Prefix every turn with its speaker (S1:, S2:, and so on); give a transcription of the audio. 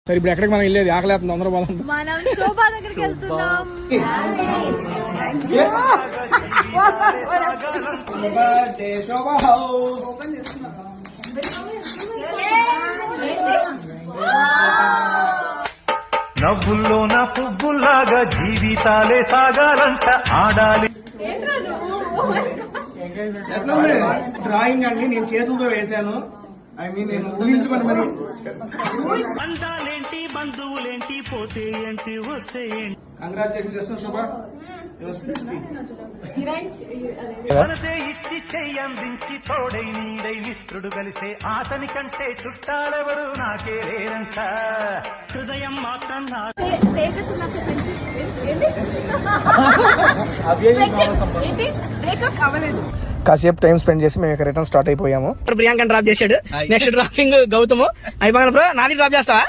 S1: సరే ఇప్పుడు ఎక్కడికి మనం వెళ్ళేది? ఆకలేస్తుంది, అందరూ బాగుంది.
S2: మనం శోభా దగ్గరికి వెళ్తున్నాం.
S3: నవ్వుల్లో నా పువ్వుల్లాగా జీవితాలే సాగాలంట ఆడాలి.
S1: డ్రాయింగ్ అండి, నేను చేతులతో వేసాను. నేను ఊహించుకోండి మరి.
S3: బంధాలేంటి బంధువులేంటి పోతే ఏంటి వస్తే ఏంటి.
S1: కంగ్రాచులేషన్ శుభ.
S3: మనసే ఇచ్చి చెయ్యందించి తోడై నీడై మిత్రుడు కలిసే అతని కంటే చుట్టాలెవరు నాకే లేరంట. హృదయం మాత్రం
S2: బ్రేకప్ అవ్వలేదు.
S1: కాసేపు టైం స్పెండ్ చేసి మేము ఇక్కడ రిటర్న్ స్టార్ట్ అయిపోయాము.
S4: ప్రియాంక డ్రాప్ చేశాడు. నెక్స్ట్ డ్రాపింగ్ గౌతమ్ అయిపోయిన నాది డ్రాప్ చేస్తావా?